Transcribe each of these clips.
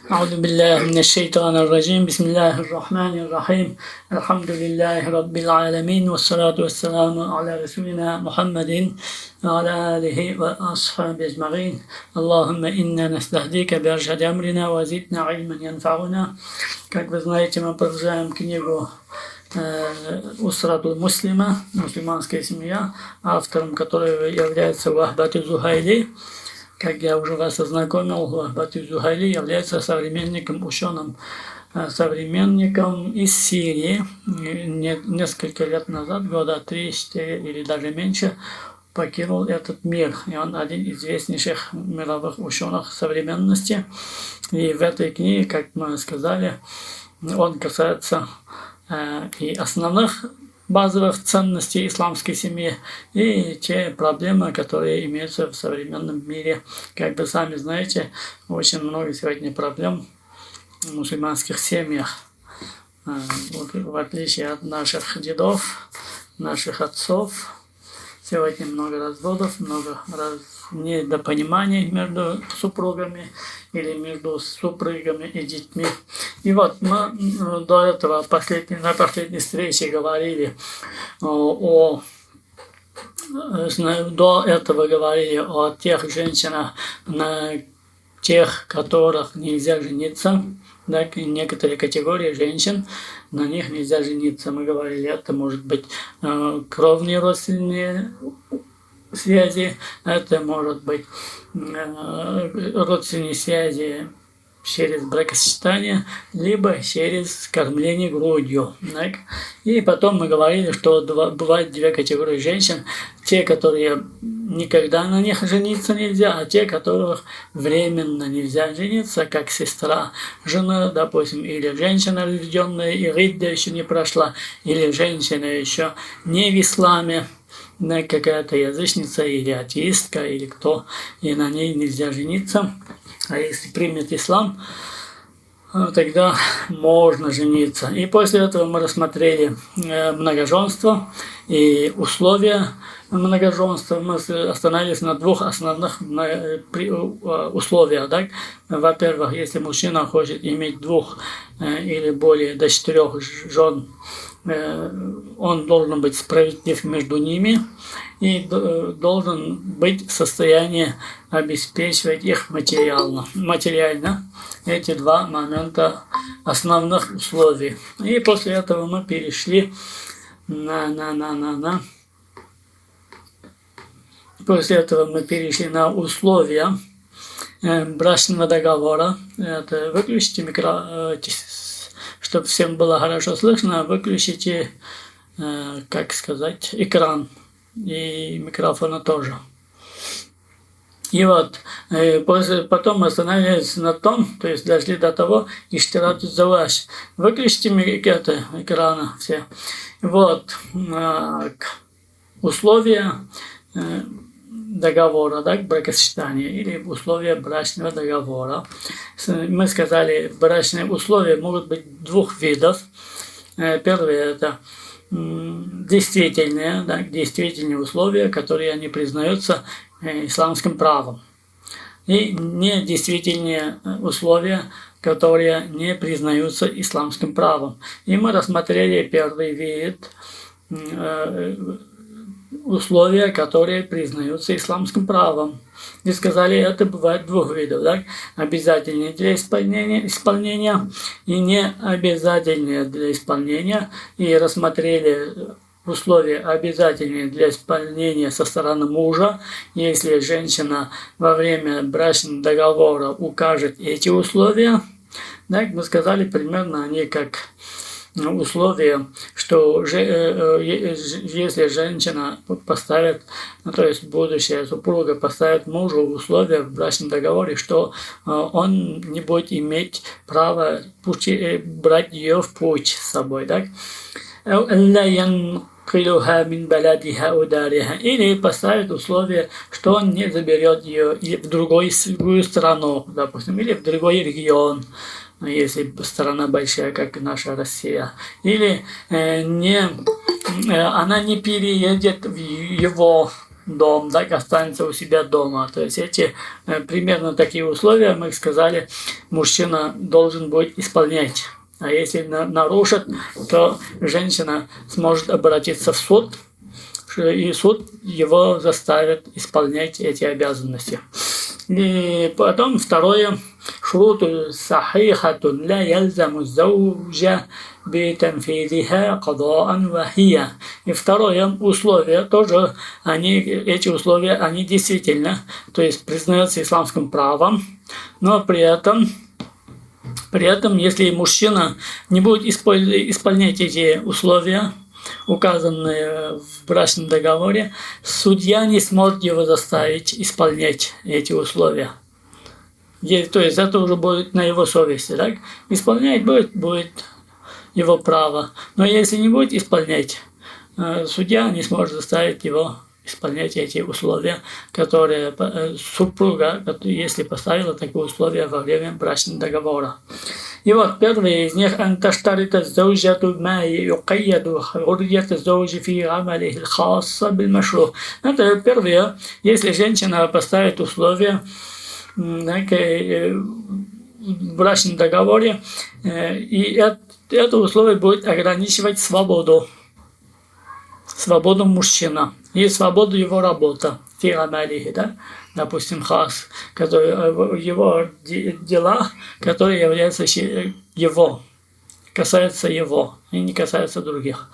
أعوذ بالله من الشيطان الرجيم بسم الله الرحمن الرحيم الحمد لله رب العالمين والصلاة والسلام على رسولنا محمد وعلى آله وأصحابه أجمعين اللهم إنا نستهديك بأرشد أمرنا وزدنا علما ينفعنا. Как вы знаете, мы продолжаем книгу Усратуль Муслима, мусульманская семья, автором которой является Вахбат Зухайли. Как я уже вас ознакомил, Вахбат Зухайли является современником, ученым современником из Сирии. Несколько лет назад, года 3-4 или даже меньше, покинул этот мир. И он один из известнейших мировых ученых современности. И в этой книге, как мы сказали, он касается и основных базовых ценностей исламской семьи, и те проблемы, которые имеются в современном мире. Как вы сами знаете, очень много сегодня проблем в мусульманских семьях. В отличие от наших дедов, наших отцов, сегодня много разводов, много недопониманий между супругами или между супругами и детьми. И вот мы до этого на последней встрече говорили о тех женщинах, на тех, которых нельзя жениться. Так, некоторые категории женщин, на них нельзя жениться. Мы говорили, это может быть кровные родственные связи, это может быть родственные связи через бракосочетание, либо через кормление грудью. Так? И потом мы говорили, что бывают две категории женщин. Те, которые никогда на них жениться нельзя, а те, которых временно нельзя жениться, как сестра жены, допустим, или женщина разведенная, и ридда еще не прошла, или женщина еще не в исламе, какая-то язычница или атеистка, или кто, и на ней нельзя жениться. А если примет ислам, тогда можно жениться. И после этого мы рассмотрели многоженство и условия многоженства. Мы остановились на двух основных условиях. Так? Во-первых, если мужчина хочет иметь 2 или более до 4 жен, он должен быть справедлив между ними и должен быть в состоянии обеспечивать их материально. Эти 2 момента основных условий. И после этого мы перешли После этого мы перешли на условия брачного договора. Это выключите чтобы всем было хорошо слышно, выключите, экран и микрофона тоже. И вот, потом мы остановились на том, то есть дошли до того, иштирату заваш. Выключите экрана все. Вот, условия договора, так, бракосочетания или условия брачного договора. Мы сказали, брачные условия могут быть 2 видов. Первое – это действительные условия, которые не признаются исламским правом. И недействительные условия, которые не признаются исламским правом. И мы рассмотрели первый вид условия, которые признаются исламским правом. И сказали, это бывает 2 видов. Так? Обязательные для исполнения и не обязательные для исполнения. И рассмотрели условия обязательные для исполнения со стороны мужа. Если женщина во время брачного договора укажет эти условия, так, мы сказали, примерно они как условие, что если женщина поставит, то есть будущая супруга поставит мужу условия в брачном договоре, что он не будет иметь права брать ее в путь с собой, так? Или поставит условие, что он не заберет ее в другую страну, допустим, или в другой регион, если страна большая, как наша Россия, или она не переедет в его дом, так останется у себя дома. То есть эти примерно такие условия, мы сказали, мужчина должен будет исполнять. А если нарушит, то женщина сможет обратиться в суд, и суд его заставит исполнять эти обязанности. И потом второе. شروط صحيحة لا يلزم الزوج بتنفيذها قضاء وهي. И второе условие тоже, эти условия, они действительно, то есть признаются исламским правом, но при этом, если мужчина не будет исполнять эти условия, указанные в брачном договоре, судья не сможет его заставить исполнять эти условия. То есть это уже будет на его совести, так? Исполнять будет его право. Но если не будет исполнять, судья не сможет заставить его исполнять эти условия, которые супруга, если поставила такие условия во время брачного договора. И вот первый из них «Анташтарит az-zawjatu ма юқайяду хуррият az-zawji фи амалихи al-хасса биль-машрух». Это первое, если женщина поставит условия в брачном договоре, и это условие будет ограничивать свободу мужчины и свободу его работы, да? Допустим, хас, его дела, которые являются касаются его и не касаются других.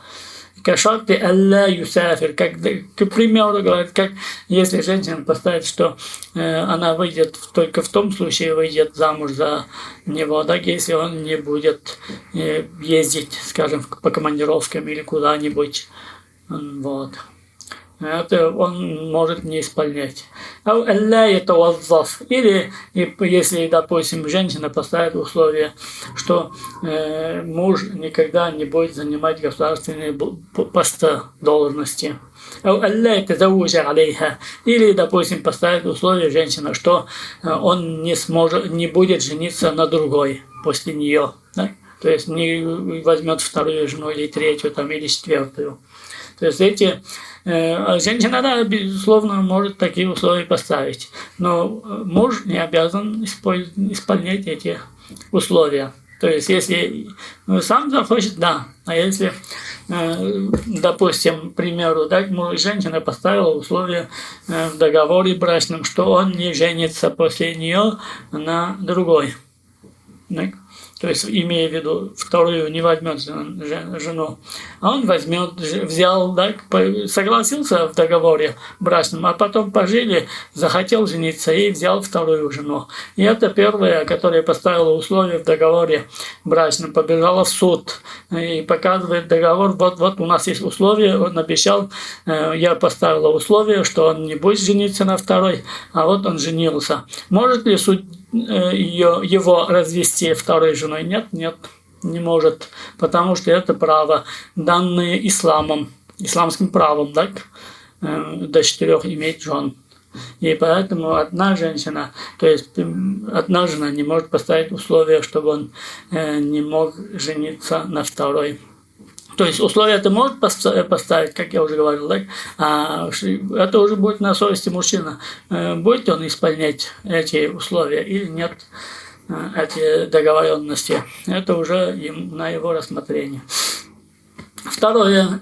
Кашарты алла юсафир, к примеру, говорит, как если женщина поставит, что она выйдет только в том случае выйдет замуж за него, так, если он не будет ездить, скажем, по командировкам или куда-нибудь, вот. Это он может не исполнять. Или если, допустим, женщина поставит условие, что муж никогда не будет занимать государственные посты, должности. Или, допустим, поставит условие женщина, что он не будет жениться на другой после нее. Да? То есть не возьмет вторую жену или третью там, или четвертую. То есть женщина, да, безусловно, может такие условия поставить, но муж не обязан исполнять эти условия. То есть, если сам захочет, да, а если, допустим, к примеру, да, женщина поставила условие в договоре брачном, что он не женится после нее на другой. Да? То есть, имея в виду, вторую не возьмет жену, а он взял, да, согласился в договоре брачном, а потом пожили, захотел жениться и взял вторую жену. И это первая, которая поставила условия в договоре брачном, побежала в суд и показывает договор, вот у нас есть условия, он обещал, я поставила условие, что он не будет жениться на второй, а вот он женился. Может ли суд его развести второй женой? Нет, не может, потому что это право, данное исламским правом, так, до 4 иметь жен. И поэтому одна жена не может поставить условие, чтобы он не мог жениться на второй. То есть условия ты можешь поставить, как я уже говорил, так? А это уже будет на совести мужчины. Будет он исполнять эти условия или нет, эти договоренности. Это уже на его рассмотрение. Второе.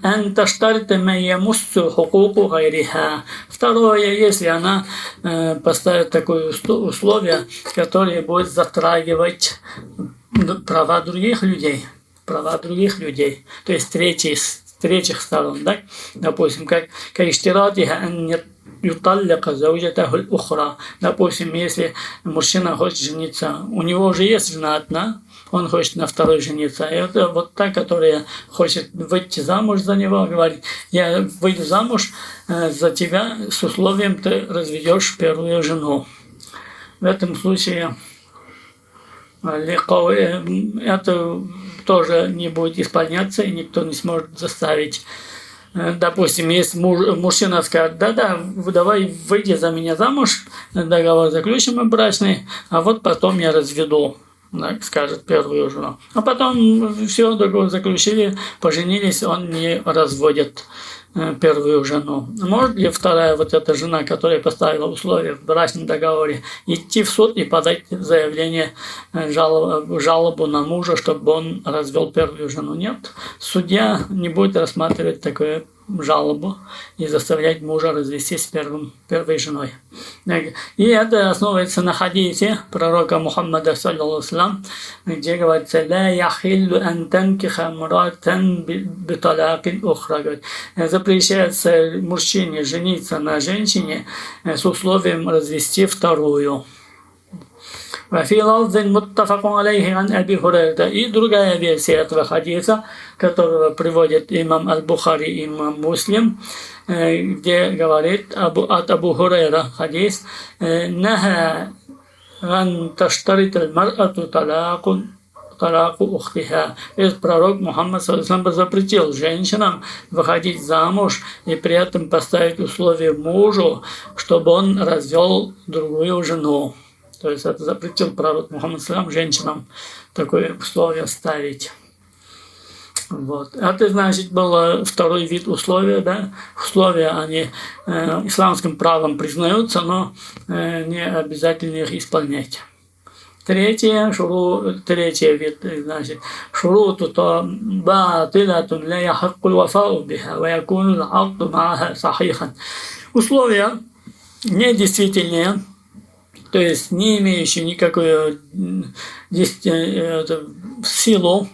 Второе, если она поставит такое условие, которое будет затрагивать права других людей. То есть третьих сторон, да? Допустим, как допустим, если мужчина хочет жениться, у него уже есть жена одна, он хочет на второй жениться. И это вот та, которая хочет выйти замуж за него, говорит, я выйду замуж за тебя с условием, ты разведешь первую жену. В этом случае это тоже не будет исполняться, и никто не сможет заставить. Допустим, если мужчина скажет, да, давай выйди за меня замуж, договор заключим мы брачный, а вот потом я разведу, да, скажет первую жену. А потом все, договор заключили, поженились, он не разводит первую жену. Может ли вторая вот эта жена, которая поставила условия в брачном договоре, идти в суд и подать заявление, жалобу на мужа, чтобы он развел первую жену? Нет. Судья не будет рассматривать такую жалобу и заставлять мужа развестись с первой женой. И это основывается на хадисе пророка Мухаммада, саллаллаху, где говорится: «Ла яхиллу ан танкиха мратан биталакин ухра». Запрещается мужчине жениться на женщине с условием развести вторую. وفي لفظ متفق عليه عن أبي هريرة. И другая версия этого хадиса, которого приводит имам Аль-Бухари и имам Муслим, где говорит от Абу Хурейра хадис: «Наха ан таштарит аль-мар'ату талаку ухтиха». То есть пророк Мухаммад запретил женщинам выходить замуж и при этом поставить условие мужу, чтобы он развел другую жену. То есть это запретил пророк Мухаммад женщинам такое условие ставить. Вот. Это, значит, был второй вид условия. Да? Условия, они исламским правом признаются, но не обязательно их исполнять. Третий вид, значит, шуруту то батилатун ля яхаккул вафау биха ва якуну ал-акду мааха сахихан. Условия недействительные, то есть не имеющие никакую силу,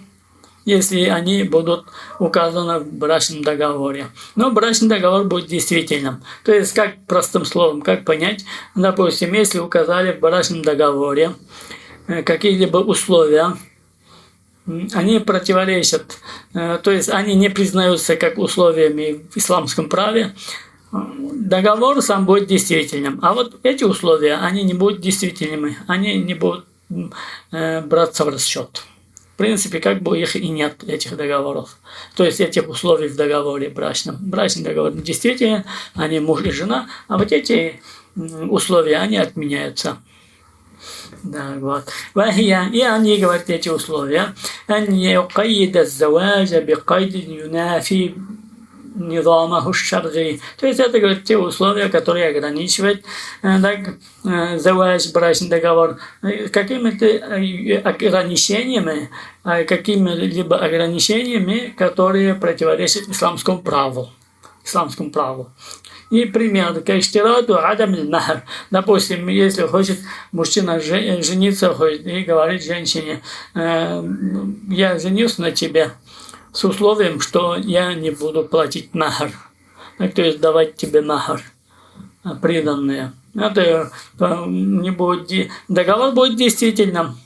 если они будут указаны в брачном договоре. Но брачный договор будет действительным. То есть, как простым словом, как понять, допустим, если указали в брачном договоре какие-либо условия, они противоречат, то есть они не признаются как условиями в исламском праве, договор сам будет действительным. А вот эти условия, они не будут действительными, они не будут браться в расчет. В принципе, как бы их и нет, этих договоров. То есть этих условий в договоре брачном. Брачный договор действительно, они муж и жена, а вот эти условия, они отменяются. Да, вот. И они говорят эти условия: «Ан юкайида заважа бикайдин юнафи низамаху шарги». То есть это, говорят, те условия, которые ограничивают заваж, брачный договор, какими-то какими-либо ограничениями, которые противоречат исламскому праву. И пример: каштирату адам аль-махр. Допустим, если хочет мужчина жениться, и говорит женщине: я женюсь на тебе с условием, что я не буду платить махр, то есть давать тебе махр, приданные. Это не будет, договор будет действительным.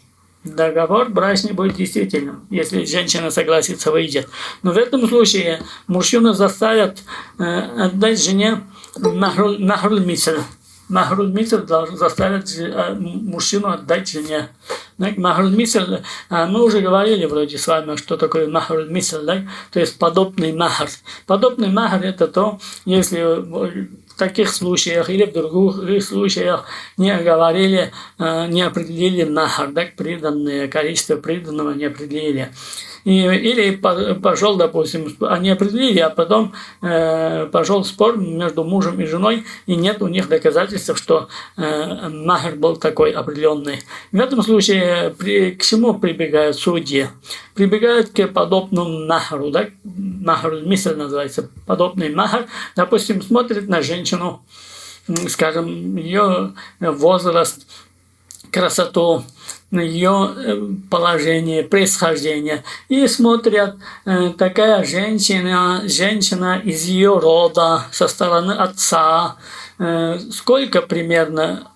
Договор брачный будет действительным, если женщина согласится, выйдет. Но в этом случае мужчину заставят отдать жене махруль-мисл. Махруль-мисл заставят мужчину отдать жене. Махруль-мисл, мы уже говорили вроде с вами, что такое махруль-мисл, да? То есть подобный махр. Подобный махр — это то, если в таких случаях или в других случаях не оговорили, не определили махр, да, приданное количество приданного не определили. Или пошел, допустим, они определили, а потом пошел спор между мужем и женой, и нет у них доказательств, что махр был такой определенный. В этом случае к чему прибегают судьи? Прибегают к подобному махру, да? Махр-мисл называется, подобный махр. Допустим, смотрит на женщину, скажем, ее возраст, красоту, ее положение, происхождение, и смотрят, такая женщина из ее рода, со стороны отца, сколько примерно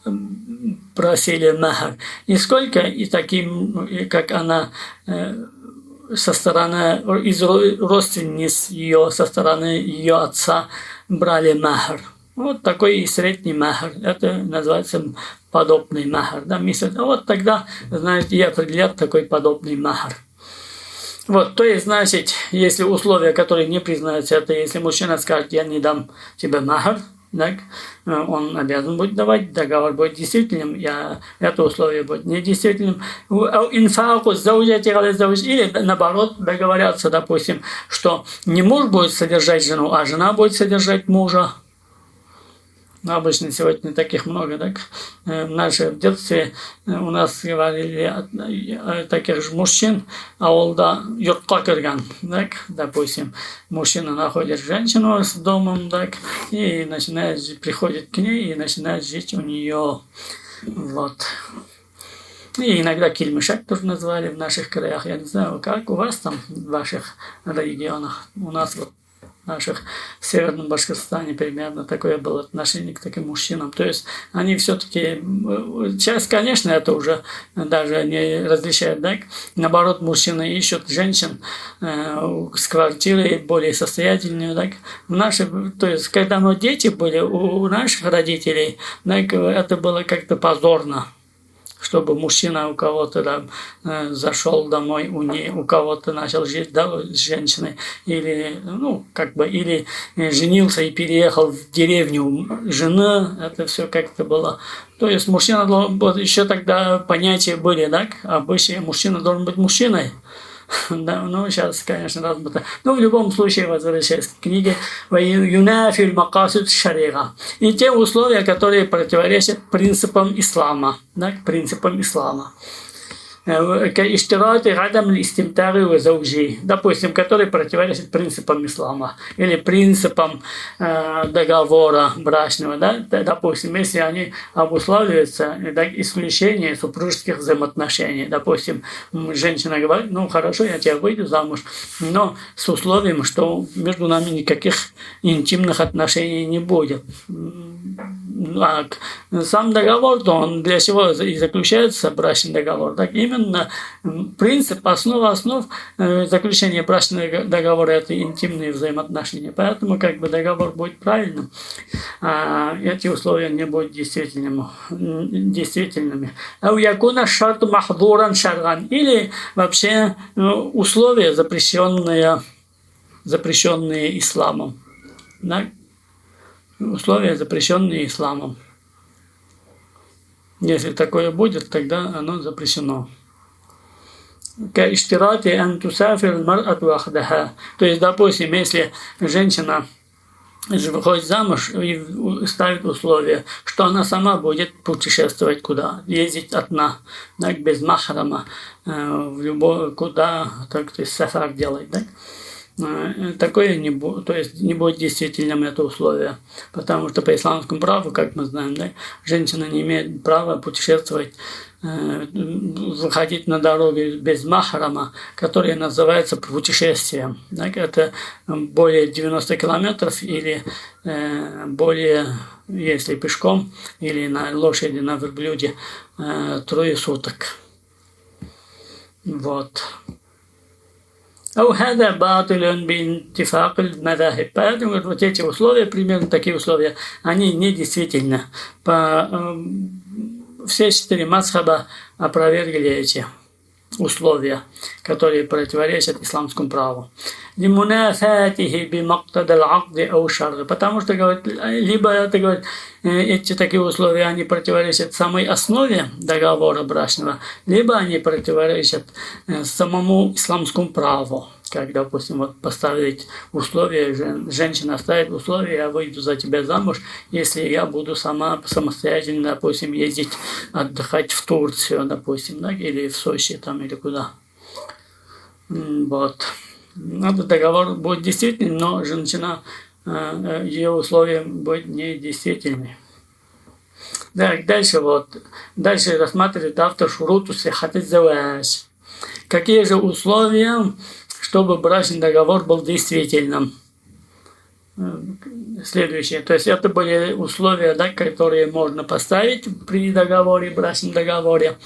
просили махр, и сколько и таким, как она со стороны из родственниц ее, со стороны ее отца брали махр. Вот такой и средний махр. Это называется подобный махр. Да, вот тогда, знаете, и определят такой подобный махр. Вот, то есть, значит, если условия, которые не признаются, это если мужчина скажет: я не дам тебе махр, так, он обязан будет давать, договор будет действительным, это условие будет недействительным. Или наоборот договорятся, допустим, что не муж будет содержать жену, а жена будет содержать мужа. Но обычно сегодня таких много, так? В детстве у нас говорили таких же мужчин, ауылда юртқа кірген, так? Допустим, мужчина находит женщину с домом, так? И приходит к ней и начинает жить у нее. Вот. И иногда кильмешак тоже назвали в наших краях. Я не знаю, как у вас там, в ваших регионах. У нас вот в Северном Башкортостане примерно такое было отношение к таким мужчинам. То есть они все-таки, сейчас, конечно, это уже даже не различают, да? Наоборот, мужчины ищут женщин с квартирой более состоятельную, да? То есть, когда мы дети были, у наших родителей, да, это было как-то позорно, чтобы мужчина у кого-то там зашел домой, у кого-то начал жить, да, с женщиной, или, или женился и переехал в деревню жены, это все как-то было. То есть мужчина должен был, еще тогда понятия были, да, обычно мужчина должен быть мужчиной. Да, сейчас, конечно, разбито. Но в любом случае, возвращаясь к книге, «Юнафиль макасид шарига». И те условия, которые противоречат принципам ислама. Да, принципам ислама. Допустим, которые противоречат принципам ислама или принципам договора брачного, да? Допустим, если они обуславливаются исключение супружеских взаимоотношений. Допустим, женщина говорит, хорошо, я тебя выйду замуж, но с условием, что между нами никаких интимных отношений не будет. Сам договор-то, он для чего и заключается, брачный договор, так именно принцип, основа основ заключения брачного договора – это интимные взаимоотношения. Поэтому договор будет правильным, а эти условия не будут действительными. Или вообще условия, запрещенные исламом. Да? Условия, запрещенные исламом. Если такое будет, тогда оно запрещено. То есть, допустим, если женщина выходит замуж и ставит условие, что она сама будет путешествовать куда, ездить одна, да, без махрама, куда, так, то есть сафар делать, да? Такое не будет действительным это условие, потому что по исламскому праву, как мы знаем, да, женщина не имеет права путешествовать, выходить на дорогу без махрама, которое называется путешествием. Да, это более 90 километров или более, если пешком или на лошади, на верблюде, 3 суток. Вот. Поэтому вот эти условия, примерно такие условия, они недействительны. Все 4 мазхаба опровергли эти условия, которые противоречат исламскому праву. Потому что, либо эти такие условия, они противоречат самой основе договора брачного, либо они противоречат самому исламскому праву. Как, допустим, поставить условия, женщина ставит условия, я выйду за тебя замуж, если я буду самостоятельно, допустим, ездить отдыхать в Турцию, допустим, да, или в Сочи, там, или куда. Вот. Этот договор будет действительным, но женщина, ее условия будут недействительны. Да, дальше рассматривает автор шуруту сихати заваж. Какие же условия, чтобы брачный договор был действительным? Следующее. То есть это были условия, да, которые можно поставить при договоре, брачном договоре.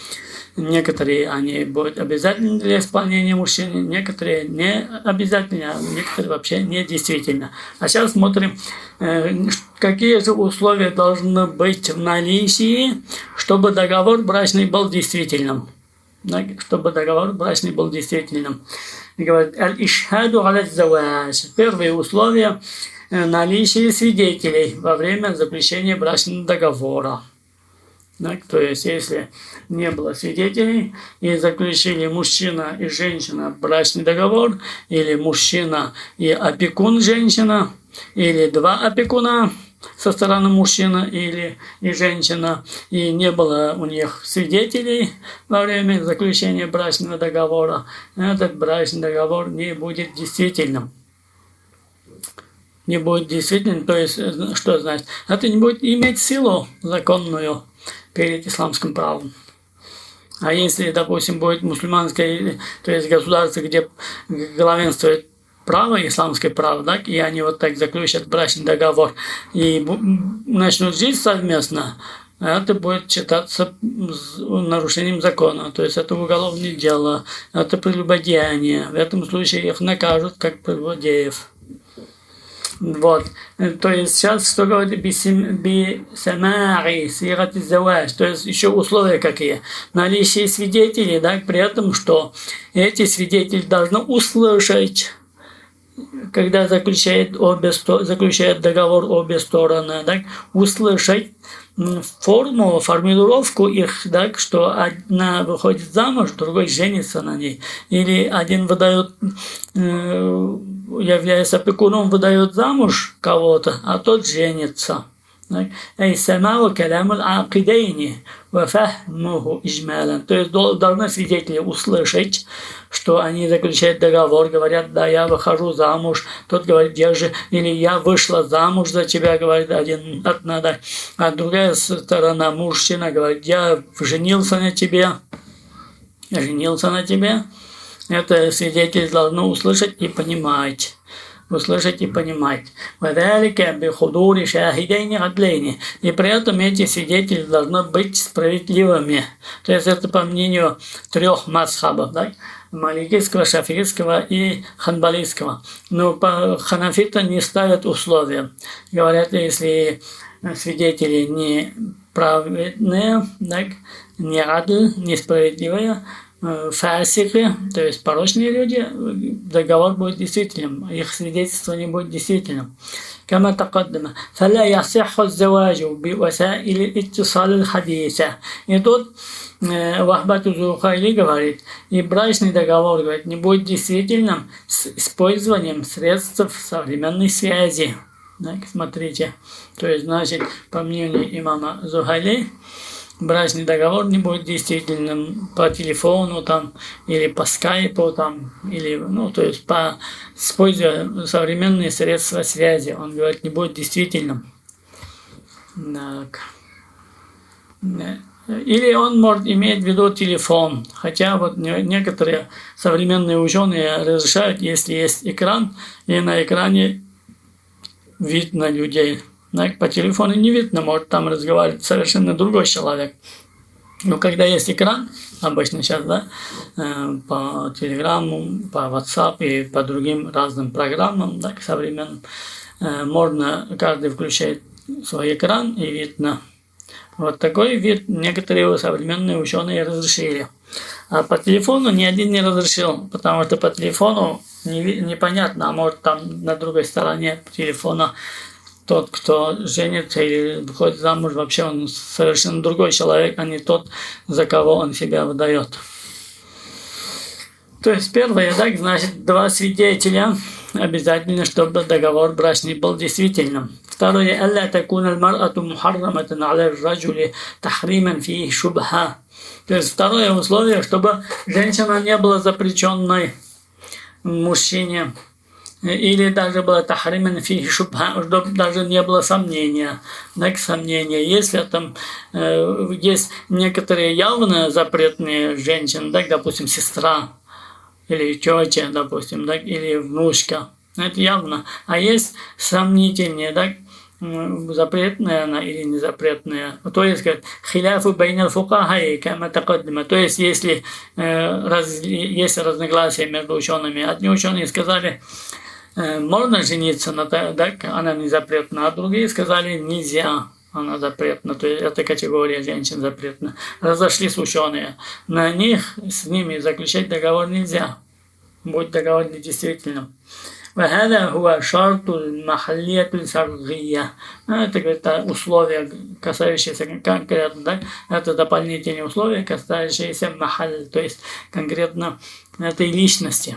Некоторые они будут обязательны для исполнения мужчины, некоторые не обязательны, а некоторые вообще не действительно. А сейчас смотрим, какие же условия должны быть в наличии, чтобы договор брачный был действительным. Чтобы договор брачный был действительным. И говорит, аль-ишхаду аля-заваж. Первое условие наличие свидетелей во время заключения брачного договора. Так, то есть, если не было свидетелей и заключили мужчина и женщина брачный договор, или мужчина и опекун женщина, или два опекуна со стороны мужчина или и женщина, и не было у них свидетелей во время заключения брачного договора, этот брачный договор не будет действительным. Не будет действительным, то есть, что значит? Это не будет иметь силу законную перед исламским правом. А если, допустим, будет мусульманское, то есть государство, где главенствует право, исламское право, так, и они вот так заключат брачный договор и начнут жить совместно, это будет считаться нарушением закона, то есть это уголовное дело, это прелюбодеяние. В этом случае их накажут как прелюбодеев. Вот. То есть сейчас что говорит бисамари сират заваж, то есть еще условия какие. Наличие свидетелей, да, при этом, что эти свидетели должны услышать, когда заключает договор обе стороны, так, услышать формулировку их, так, что одна выходит замуж, другой женится на ней. Или один выдает, являясь опекуном, выдает замуж кого-то, а тот женится. أي سماع كلام العاقدين وفهمه إجمالا. То есть должны свидетели услышать, что они заключают договор, говорят, да, я выхожу замуж, тот говорит, или я вышла замуж за тебя, говорит одна, да. А другая сторона, мужчина, говорит, я женился на тебе. Это свидетели должны услышать и понимать. Услышать и понимать. И при этом эти свидетели должны быть справедливыми. То есть это по мнению трех мазхабов, да? Маликийского, шафиитского и ханбалийского. Но ханафиты не ставят условия. Говорят, если свидетели не праведные, так, не адл, несправедливые, фасики, то есть порочные люди, договор будет действительным, их свидетельство не будет действительным. كما تقدم فلا يصح الزواج بوسائل الاتصال الحديثة. И тут Вахбат Зухайли говорит, и брачный договор, говорит, не будет действительным с использованием средств современной связи. Так, смотрите, то есть, значит, по мнению имама Зухайли, брачный договор не будет действительным по телефону там, или по скайпу там, или, то есть используя современные средства связи. Он говорит, не будет действительным. Так. Или он может иметь в виду телефон, хотя вот некоторые современные ученые разрешают, если есть экран, и на экране видно людей. По телефону не видно, может там разговаривать совершенно другой человек. Но когда есть экран, обычно сейчас, да, по телеграмму, по WhatsApp и по другим разным программам, так, современным, можно, каждый включает свой экран и видно. Вот такой вид некоторые современные ученые разрешили. А по телефону ни один не разрешил, потому что по телефону непонятно, а может там на другой стороне телефона тот, кто женится или выходит замуж, вообще он совершенно другой человек, а не тот, за кого он себя выдает. То есть первое, так, значит, два свидетеля, обязательно, чтобы договор брачный был действительным. Второе, ألا تكون المرأة محرمة على الرجل تحريما فيه شبهة. То есть второе условие, чтобы женщина не была запрещенной мужчине. Или даже было тахримен фи шубха, чтобы даже не было сомнения. Так, сомнения. Если там есть некоторые явно запретные женщины, так, допустим, сестра, или тетя, допустим, так, или внучка, это явно. А есть сомнительные, так, запретная она или не запретная. То есть, говорят, хиляфу байнал фукахай, кама такаддима. То есть, если есть разногласия между учеными, одни ученые сказали, можно жениться на так, она не запретна, а другие сказали, нельзя, она запретна, то есть эта категория женщин запретна. Разошлись ученые. На них, с ними заключать договор нельзя, будет договор недействительным. وهذا هو شرط المحلية الفرعية. Это, говорит, условия, касающиеся конкретно, да? Это дополнительные условия, касающиеся махаль, то есть конкретно этой личности.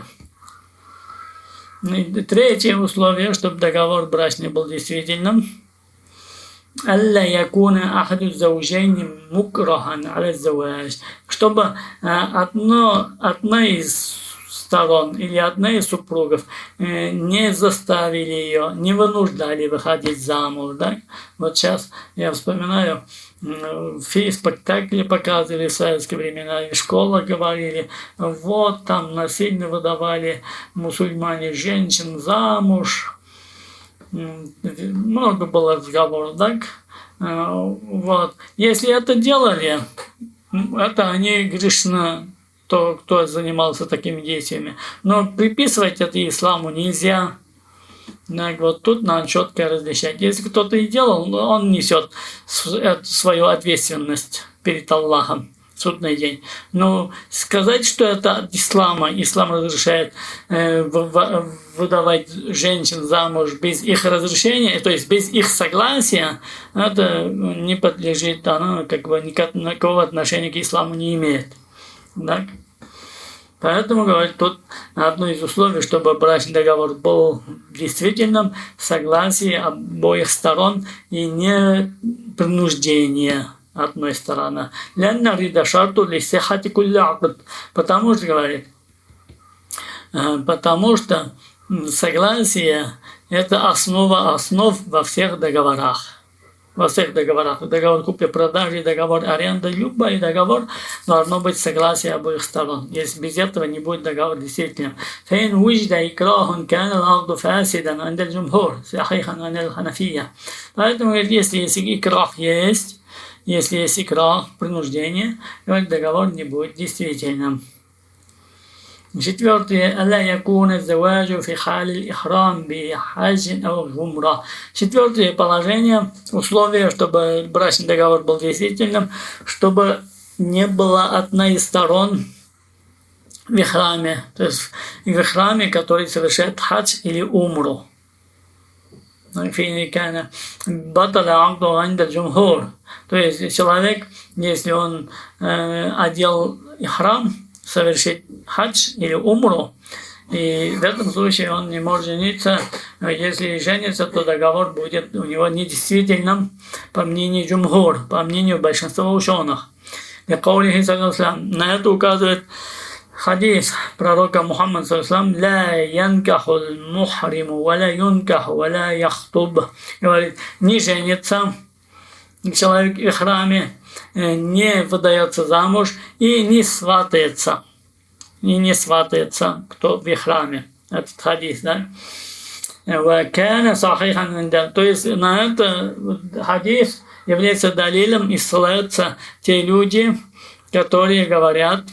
И третье условие, чтобы договор брачный был действительным. ألا يكون أحد الزوجين مكرها على الزواج, чтобы одна из сторон или одна из супругов не заставили ее, не вынуждали выходить замуж. Да? Вот сейчас я вспоминаю, в спектакле показывали в советские времена, и в школах говорили, вот там насильно выдавали мусульмане женщин замуж. Много было разговоров, так? Вот. Если это делали, это они грешно, кто занимался такими действиями. Но приписывать это исламу нельзя. Так, вот тут надо четко различать. Если кто-то и делал, он несет свою ответственность перед Аллахом в судный день. Но сказать, что это от ислама, ислам разрешает выдавать женщин замуж без их разрешения, то есть без их согласия, это не подлежит, оно как бы никакого отношения к исламу не имеет. Так? Поэтому, говорит, тут одно из условий, чтобы брачный договор был действительным, согласие обоих сторон и не принуждение одной стороны. Потому что согласие – это основа основ во всех договорах. Во всех договорах. Договор купли-продажи, договор аренды, любой договор должно быть согласие обоих сторон. Если без этого не будет договор действительным. Поэтому, если икрах есть, если есть икрах, принуждение, договор не будет действительным. Четвертое. Четвертое положение, условие, чтобы брачный договор был действительным, чтобы не была одна из сторон в ихраме, то есть в ихраме, который совершает хадж или умру. То есть человек, если он одел ихрам, совершить хадж или умру, и в этом случае он не может жениться. Если женится, то договор будет у него недействительным, по мнению джумхур, по мнению большинства ученых. На это указывает хадис пророка Мухаммада ла янкахул мухриму валя юнкаху валя яхтуб. Говорит, не женится человек в ихраме, не выдается замуж и не сватается. И не сватается, кто в ихраме. Этот хадис, да? То есть на это хадис является далилом и ссылаются те люди, которые говорят,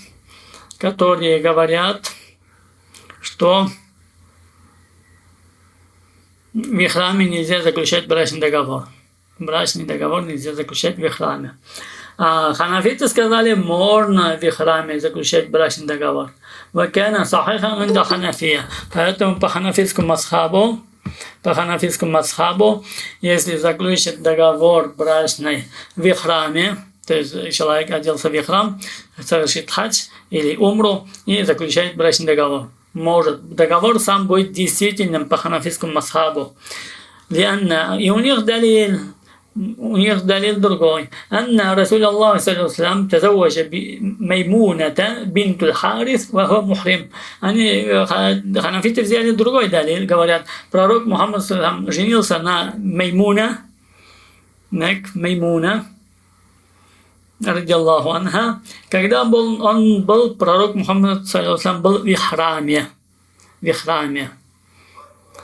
что в ихраме нельзя заключать брачный договор. Брачный договор нельзя заключать в ихраме. А ханафиты сказали, можно в ихраме заключать брачный договор. Поэтому по ханафитскому мазхабу, если заключить договор брачный в ихраме, то есть человек оделся в ихрам, совершит хадж или умру и заключает брачный договор. Может. Договор сам будет действительным по ханафитскому мазхабу. И у них далил другой. Анна Расулаллах саллаллаху тазавважа Маймуната бинтуль Харис ва хуа мухрим. Они, ханафиты, взяли другой далил, говорят, пророк Мухаммад саллаллаху женился на Маймуна, радиаллаху анха, когда он был, пророк Мухаммад саллаллаху был в ихраме.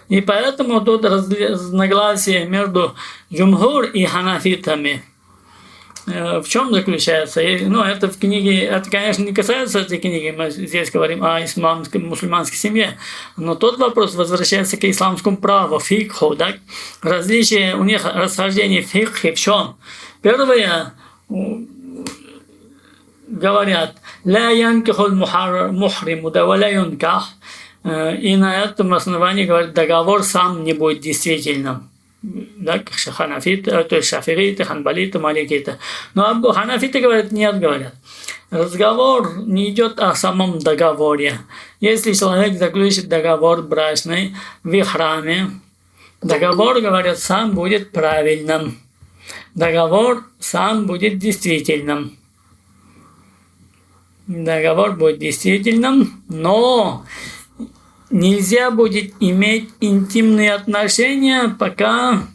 И поэтому тут разногласие между джумхур и ханафитами. В чем заключается? Ну, это в книге, это, конечно, не касается этой книги, мы здесь говорим о мусульманской семье, но тот вопрос возвращается к исламскому праву, фикху, да? Различие у них, расхождение в фикхе в чем? Первое, говорят, لا ينكح المحرم ولا ينكح. И на этом основании, говорит, договор сам не будет действительным. Да, ханафиты, то есть шафириты, ханбалиты, маликиты. Но ханафиты говорят, нет, говорят. Разговор не идет о самом договоре. Если человек заключит договор брачный в храме, договор, говорят, сам будет правильным. Договор сам будет действительным. Договор будет действительным, но нельзя будет иметь интимные отношения, пока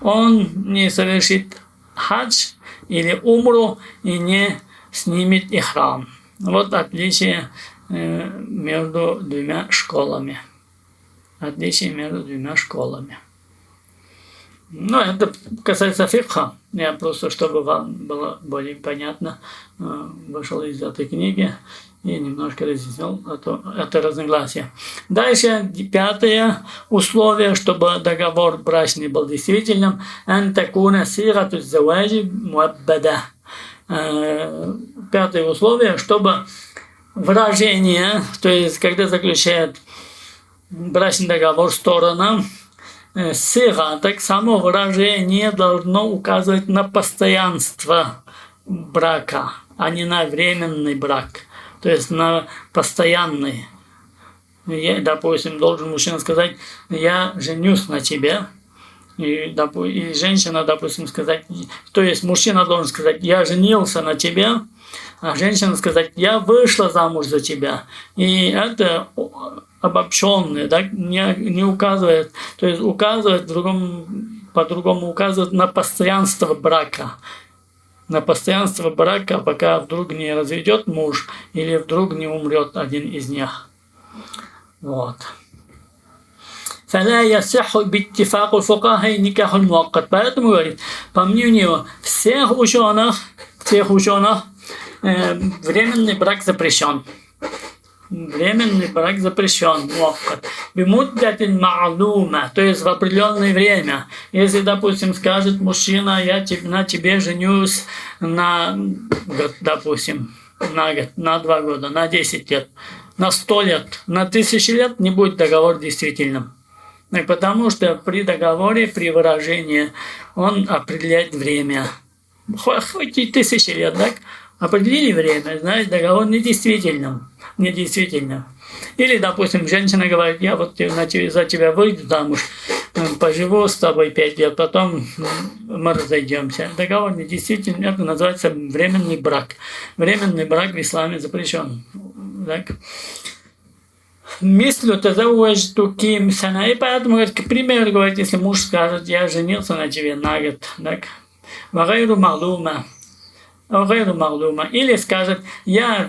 он не совершит хадж или умру и не снимет ихрам. Вот отличие между двумя школами. Отличие между двумя школами. Ну, это касается фикха. Я просто, чтобы вам было более понятно, вышел из этой книги и немножко разъяснил это разногласие. Дальше, 5 условие, чтобы договор брачный был действительным. «Ан такуна сигату заваджи муаббада». 5 условие, чтобы выражение, то есть, когда заключает брачный договор сторона, сыга, так само выражение должно указывать на постоянство брака, а не на временный брак. То есть на постоянный. Допустим, должен мужчина сказать, я женюсь на тебе. И женщина, допустим, сказать, то есть мужчина должен сказать, я женился на тебе, а женщина сказать, я вышла замуж за тебя. И это обобщенное, да, не указывает, то есть указывает по-другому указывает на постоянство брака. На постоянство брака, пока вдруг не разведет муж или вдруг не умрет один из них. Вот. فلا يصح باتفاق الفقهاء نكاح المؤقت. Поэтому говорит, по мнению всех ученых, временный брак запрещен. Временный брак запрещен. Бимуддатин ма'лума, то есть в определенное время. Если, допустим, скажет мужчина, я на тебе женюсь на год, допустим, на год, на 2 года, на 10 лет, на 100 лет, на 1000 лет, не будет договор действительным. Потому что при договоре, при выражении, он определяет время. Хоть и 1000 лет, так? Определили время, значит, договор недействительным. Или, допустим, женщина говорит, я вот за тебя выйду замуж, поживу с тобой 5 лет, потом мы разойдемся. Договор недействительный, это называется временный брак. Временный брак в исламе запрещен. Так? Мислю тазауэджту ким сана. И поэтому, к примеру, говорит, если муж скажет, я женился на тебе на год, так? Вагайру ма'лума. Или скажет, я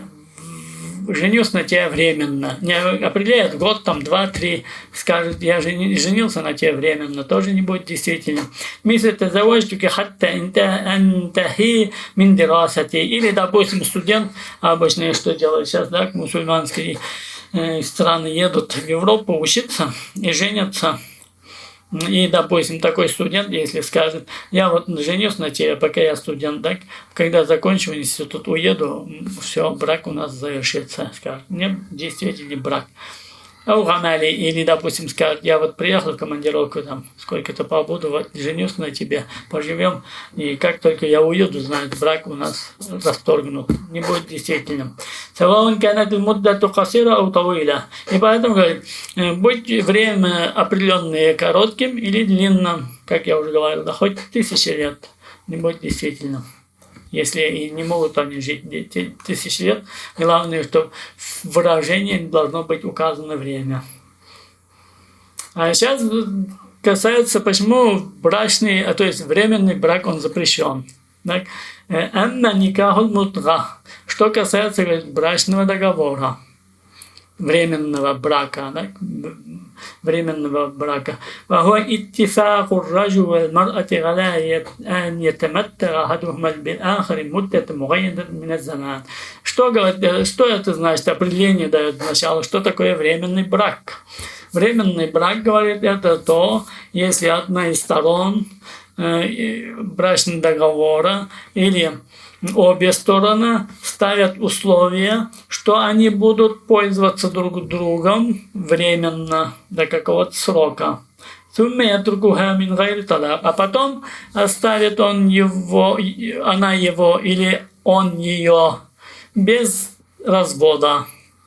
женюсь на тебе временно. Не определяет год, там, 2-3, скажет, я женился на тебе временно, тоже не будет действительным. Или, допустим, студент, обычно что делают сейчас, да, мусульманские страны едут в Европу учиться и женятся. И, допустим, такой студент, если скажет, я вот женюсь на тебе, пока я студент, так, когда закончу институт, уеду, все, брак у нас завершится, скажет. Нет, действительно брак. Или, допустим, скажет, я вот приехал в командировку, там, сколько-то побуду, вот, женюсь на тебе, поживем, и как только я уеду, знает, брак у нас расторгнут, не будет действительным. И поэтому, говорит, будь время определенное коротким или длинным, как я уже говорил, да хоть 1000 лет, не будет действительным. Если и не могут они жить 1000 лет, главное, что в выражении должно быть указано время. А сейчас касается, почему брачный, то есть временный брак, он запрещен. Так? Что касается, говорит, брачного договора, временного брака, так? временного брака. Что это значит? Определение дает начало. Что такое временный брак? Временный брак, говорит, это то, если одна из сторон брачного договора или обе стороны ставят условия, что они будут пользоваться друг другом временно до какого-то срока. А потом оставит он его, она его или он ее без развода.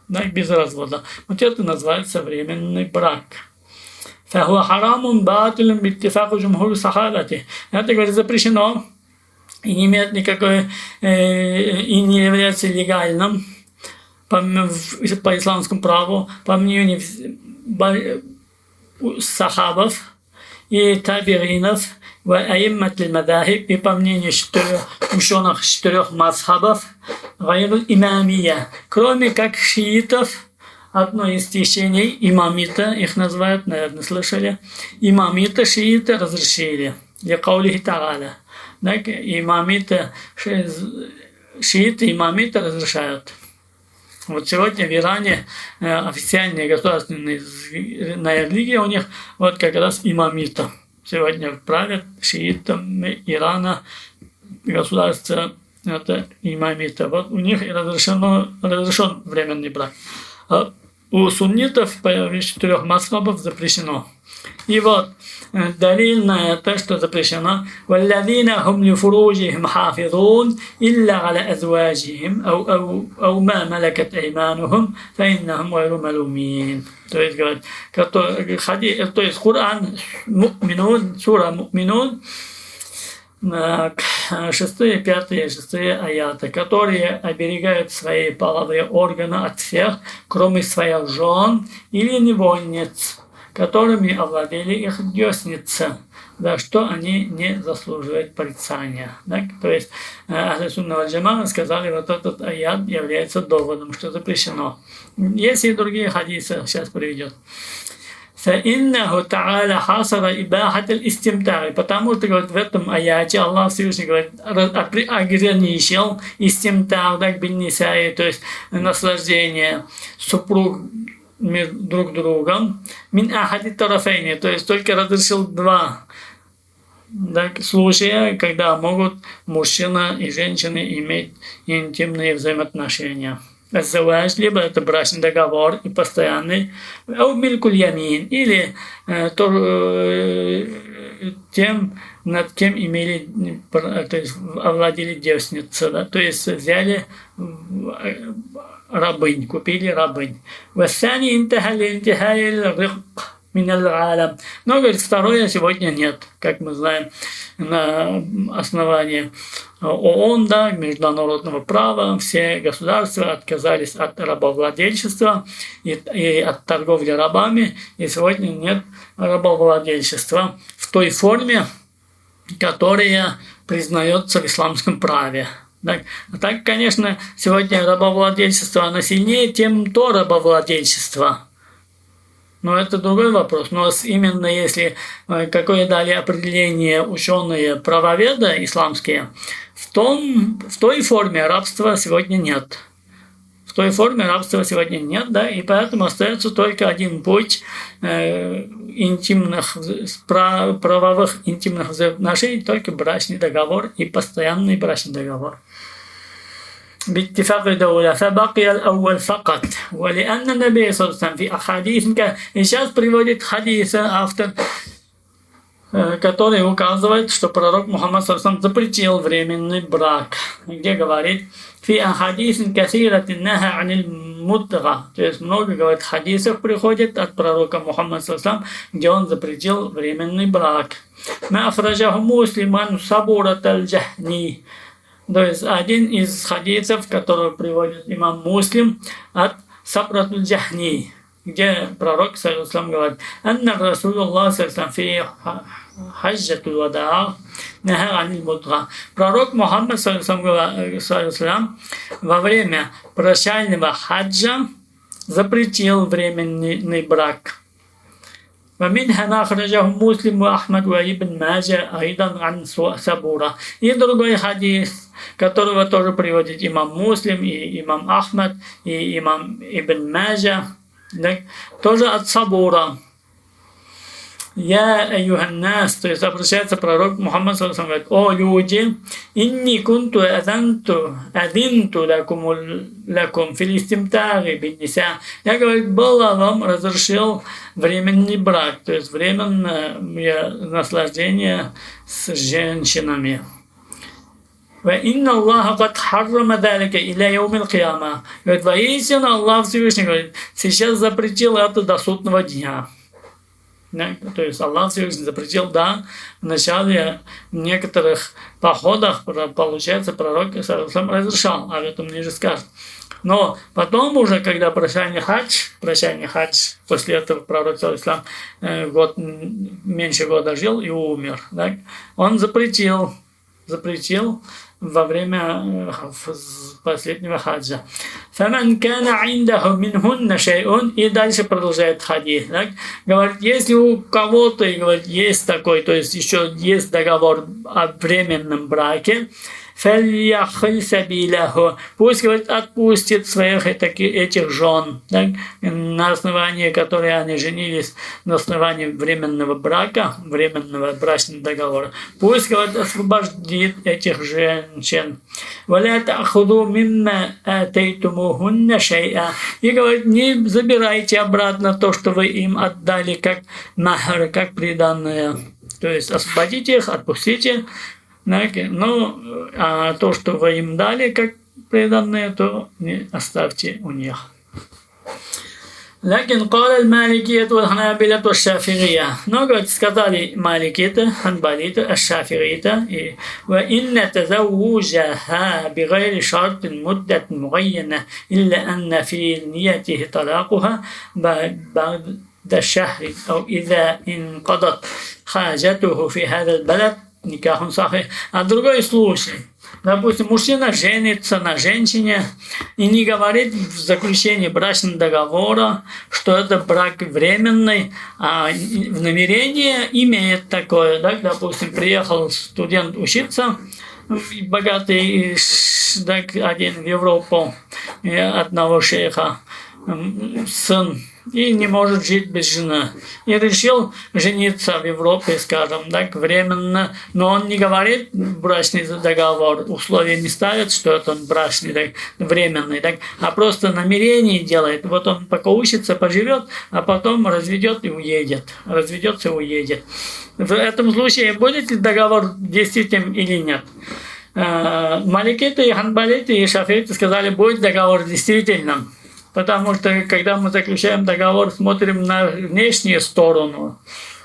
Да, без развода. Вот это называется временный брак. فهو حرام باطل باتفاق جمهور صحابته. Это, говорит, запрещено и не имеет никакой и не является легальным по исламскому праву, по мнению сахабов и табиинов, и по мнению ученых 4 мазхабов, имамия, кроме как шиитов. Одно из течений имамита, их называют, наверное, слышали. Имамита, шииты разрешили. Ликаулихи та'аля. Имамита, шииты, имамита разрешают. Вот сегодня в Иране официальная государственная религия у них вот как раз имамита. Сегодня правят шиитами Ирана государство, это имамита. Вот у них разрешен временный брак. У суннитов по 4 мазхабов запрещено. И вот далиль на это, что запрещено. وَالَّذِينَ هُمْ لِفُرُوجِهِمْ حَافِظُونَ إِلَّا عَلَى أَزْوَاجِهِمْ أَوْ مَا مَلَكَتْ أَيْمَانُهُمْ فَإِنَّهُمْ غَيْرُ مَلُومِينَ. То есть, говорит, то есть Коран, Му'минун, сура Му'минун, 6, 5, 6 аяты, которые оберегают свои половые органы от всех, кроме своих жен или невольниц, которыми овладели их десницы, за что они не заслуживают порицания. Так? То есть Ахлю Сунна валь Джамаа сказали, вот этот аят является доводом, что запрещено. Есть и другие хадисы, сейчас приведет. فإنه تعالى حصر إباحة الاستمتاع, потому что, говорит, в этом аяте Аллах Всевышний, говорит, ограничил истимтар, так биннисай, то есть наслаждение супруг друг другом, мин ахади тарафейни, то есть только разрешил 2 случая, когда могут мужчина и женщина иметь интимные взаимоотношения. Аззавадж, либо это брачный договор и постоянный, или тем, над кем имели, то есть овладели девственницы, да, то есть взяли рабынь, купили рабынь. Но, говорит, второе сегодня нет, как мы знаем, на основании ООН, да, международного права, все государства отказались от рабовладельчества и от торговли рабами, и сегодня нет рабовладельчества в той форме, которая признается в исламском праве. Так, так, конечно, сегодня рабовладельчество, оно сильнее, чем то рабовладельчество. Но это другой вопрос. Но именно если какое дали определение ученые правоведы исламские, в той форме рабства сегодня нет. В той форме рабства сегодня нет, да, и поэтому остается только один путь интимных, правовых интимных взаимоотношений, только брачный договор и постоянный брачный договор. باتفاق الدولة فبقي الأول فقط ولأن النبي صلى الله عليه وسلم في أحاديث. И сейчас приводит хадисы автор, который указывает, что пророк Мухаммад صلى الله عليه وسلم запретил временный брак, где говорит في أحاديث كثيرة نهى عن المتعة. То есть много, говорит, хадисов приходит от пророка Мухаммада صلى الله عليه وسلم, где он запретил временный брак. ما أخرجه مسلم عن سبورة الجهني. То есть один из хадисов, который приводит имам Муслим от Сабратуль Джахни, где пророк саллаллаху говорит: «Анна Расулуллах саллаллаху фи хаджатуль вадаа наха анил мутга». Пророк Мухаммад саллаллаху во время прощального хаджа запретил временный брак. ومنها ما أخرجه مسلم وأحمد وابن ماجه أيضا عن سبورة. И другой хадис, которого тоже приводит имам Муслим, и имам Ахмад, и имам Ибн Маджа, тоже от Сабура. Я аюханнас, то есть обращается пророк Мухаммад, говорит: о люди, инни кунту адинту лакум филистимтари бинниса. Я, говорит, Бог вам разрешил временный брак, то есть временное наслаждение с женщинами. وَإِنَّ اللَّهَ قَدْ حَرَّمَ ذَلِكَ إِلَى يَوْمِ الْقِيَامَةِ. Говорит, воистину Аллах Всевышний, говорит, сейчас запретил это до судного дня. То есть Аллах Всевышний запретил, да, в начале некоторых походах, получается, пророк разрешал, об этом ниже скажет. Но потом уже, когда прощание хадж, после этого пророк ислам меньше года жил и умер, так, он запретил во время последнего хаджа. فَمَنْ كَانَ عِنْدَهُ مِنْهُنَّ شَيْءٌ. И дальше продолжает хадис. Говорит, если у кого-то, говорит, есть такой, то есть еще есть договор о временном браке, فَلْيَخِلْ سَبِيلَهُ. Пусть, говорит, отпустит своих этих жен, так, на основании, которые они женились, на основании временного брака, временного брачного договора. Пусть, говорит, освободит этих женщин. وَلَا تَأْخُذُوا مِمَّا آتَيْتُمُوهُنَّ شَيْئًا. И, говорит, не забирайте обратно то, что вы им отдали, как махр, как приданное. То есть освободите их, отпустите. Ну, а то, что вы им дали, как преданные, то не оставьте у них. لكن قال المالكية والحنابلة والشافعية. Но, говорит, сказали маликиты, ханбалиты, ашафириты, وإن تزوجها بغير شرط مدة معينة إلا أن في نيته طلاقها بعد الشهر أو إذا انقضت حاجته في هذا البلد никахун сахих. А другой случай. Допустим, мужчина женится на женщине и не говорит в заключении брачного договора, что это брак временный, а в намерении имеет такое. Так, допустим, приехал студент учиться, богатый, так, один в Европу, одного шейха, сын, и не может жить без жены. И решил жениться в Европе, скажем, так, временно. Но он не говорит брачный договор, условия не ставит, что это он брачный, так, временный, так, а просто намерение делает. Вот он пока учится, поживет, а потом разведет и уедет. Разведется и уедет. В этом случае будет ли договор действительным или нет? Маликиты, ханбалиты и шафииты сказали, будет договор действительным. Потому что, когда мы заключаем договор, смотрим на внешнюю сторону,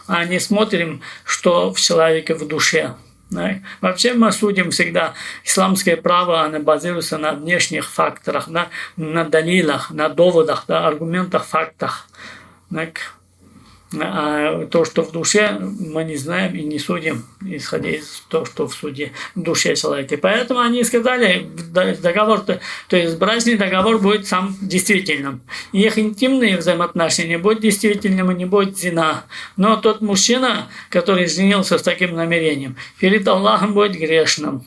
а не смотрим, что в человеке в душе. Да? Вообще мы судим всегда, исламское право, оно базируется на внешних факторах, да? На далилах, на доводах, да? Аргументах, фактах. Да? А то, что в душе, мы не знаем и не судим, исходя из того, что в суде, в душе человека. Поэтому они сказали, договор, то есть брачный договор будет сам действительным. Их интимные взаимоотношения будут действительным, и не будет зина. Но тот мужчина, который женился с таким намерением, перед Аллахом будет грешным.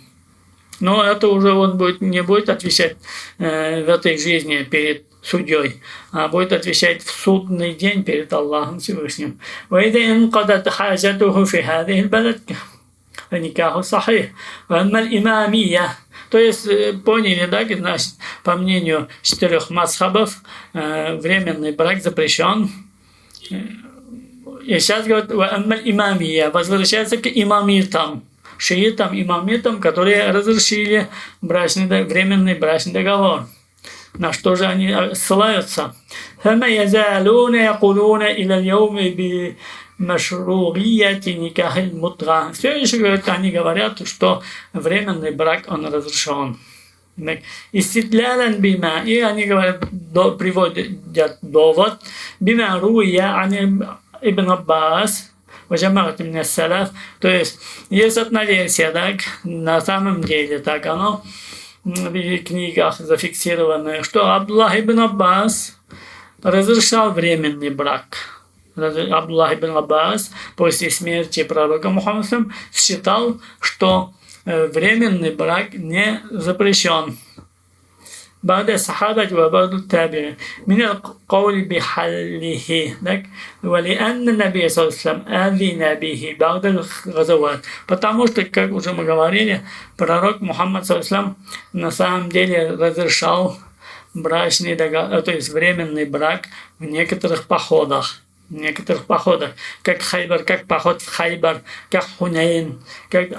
Но это уже он не будет отвечать в этой жизни перед судьей, а будет отвечать в судный день перед Аллахом Всевышним. وإذا انقضت حاجته في هذه البلد فنكاح صحيح. وأما الإمامية, то есть поняли, да, значит, по мнению 4 мазхабов временный брак запрещен. И сейчас говорят, وأما الإمامية, возвращается к имамитам, шиитам, имамитам, которые разрешили временный брачный договор. На что же они ссылаются? فَمَا يَزَالُونَ يَقُولُونَ إِلَى الْيَوْمِ بِمَشْرُوعِيَّةِ نِكَاحِ الْمُتْعَةِ. Все еще, говорят, они говорят, что временный брак, он разрешен. إِسْتِدْلَالًا بِمَا. И они говорят, приводят довод. بِمَا رُوِيَ عَنِ ابن Аббас. То есть есть одна версия, так, на самом деле так оно в книгах зафиксировано, что Абдуллах ибн Аббас разрешал временный брак. Абдуллах ибн Аббас после смерти пророка Мухаммада считал, что временный брак не запрещен. بعد الصحابة وبعد التابعين من القول بحله. ولأن النبي صلى الله عليه وسلم أذن به بعد الغزوات. Потому что, как уже мы говорили, пророк Мухаммад صلى الله عليه وسلم на самом деле разрешал брачный договор, то есть временный брак в некоторых походах. Как Хайбар, как поход в Хайбар, как Хунейн, как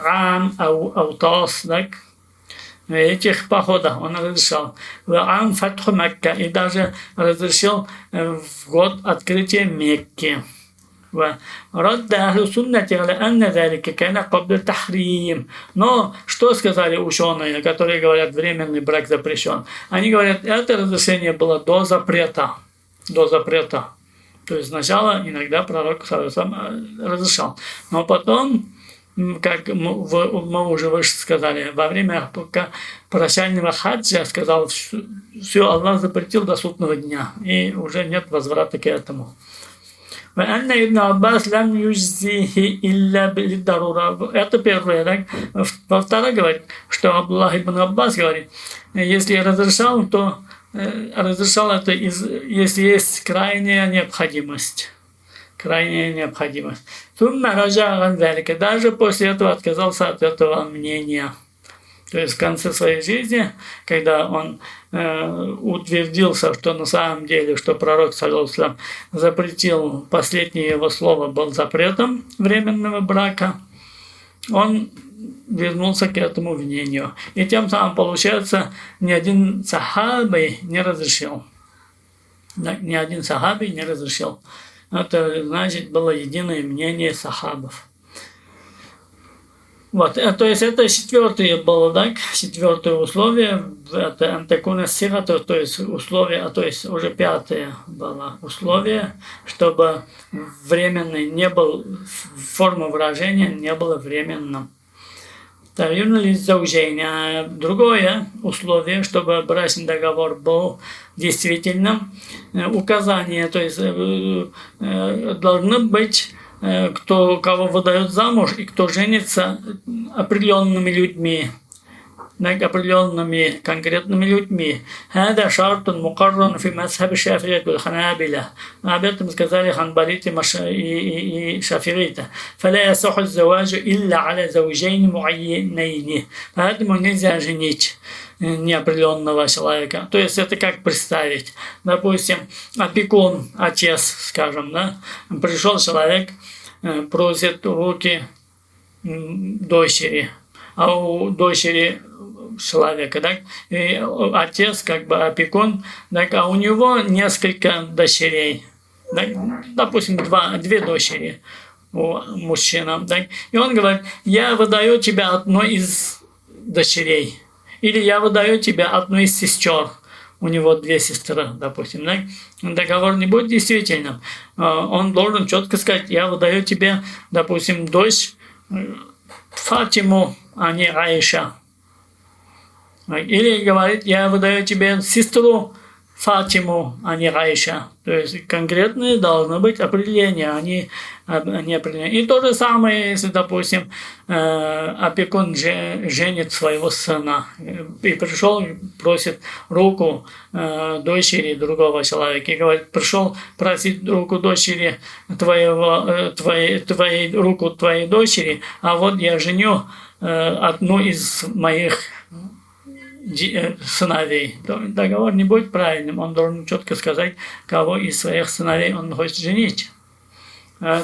Аутас, так? В этих походах он разрешал. Фатху Мекка, и даже разрешил в год открытия Мекки. ورد أهل السنة على أن ذلك كان قبل التحريم. Но что сказали ученые, которые говорят, временный брак запрещен? Они говорят, это разрешение было до запрета. То есть сначала иногда пророк разрешал. Но потом, как мы уже выше сказали, во время прощального хаджа сказал, все, Аллах запретил до судного дня. И уже нет возврата к этому. وأن ابن عباس لم يجزيه إلا بالضرورة. Это первое. Так? Во-вторых, говорит, что Абдуллах ибн Аббас говорит, если разрешал, то разрешал это, если есть крайняя необходимость. ثم رجع عن ذلك. Даже после этого отказался от этого мнения. То есть в конце своей жизни, когда он утвердился, что на самом деле, что пророк, саллаллаху, запретил, последнее его слово был запретом временного брака, он вернулся к этому мнению. И тем самым, получается, ни один сахаби не разрешил. Это, значит, было единое мнение сахабов. Вот, то есть это четвертое было, так? Четвертое условие, это антакуна сирата, то есть условие, то есть уже пятое было условие, чтобы временный не был, форма выражения не было временным. Другое условие, чтобы брачный договор был действительным, указание, то есть должны быть кого выдают замуж и кто женится определенными людьми, определенными конкретными людьми. هذا شرط مقرر في مذهب الشافعية والحنابلة. Об этом сказали ханбалиты и шафириты. فلا يصح الزواج إلا على زوجين معينين. Поэтому нельзя женить неопределенного человека. То есть это как представить. Допустим, опекун, отец, скажем, да, пришел человек, просит руки дочери, а у дочери человека, так? И отец как бы опекун, так? А у него несколько дочерей, так? Допустим, две дочери у мужчины, так? И он говорит, я выдаю тебя одной из дочерей, или я выдаю тебя одну из сестер. У него две сестры, допустим, да? Договор не будет действительным. Он должен четко сказать, я выдаю тебе, допустим, дочь Фатиму, а не Аиша. Или говорит, я выдаю тебе сестру Фатиму, а не Аиша. То есть конкретные должны быть определения, а не определения. И то же самое, если, допустим, опекун женит своего сына и пришел, просит руку дочери другого человека и говорит, пришел просить руку дочери руку твоей дочери, а вот я женю одну из моих сыновей. Договор не будет правильным, он должен четко сказать, кого из своих сыновей он хочет женить.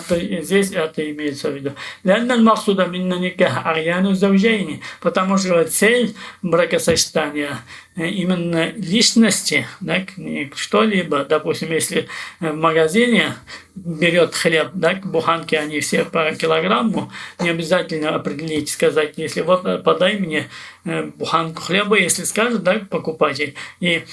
Здесь это имеется в виду. Потому что цель бракосочетания именно личности, так, не что-либо. Допустим, если в магазине берет хлеб, так, буханки, они все по килограмму, не обязательно определить, сказать, если вот подай мне буханку хлеба, если скажет, так, покупатель, и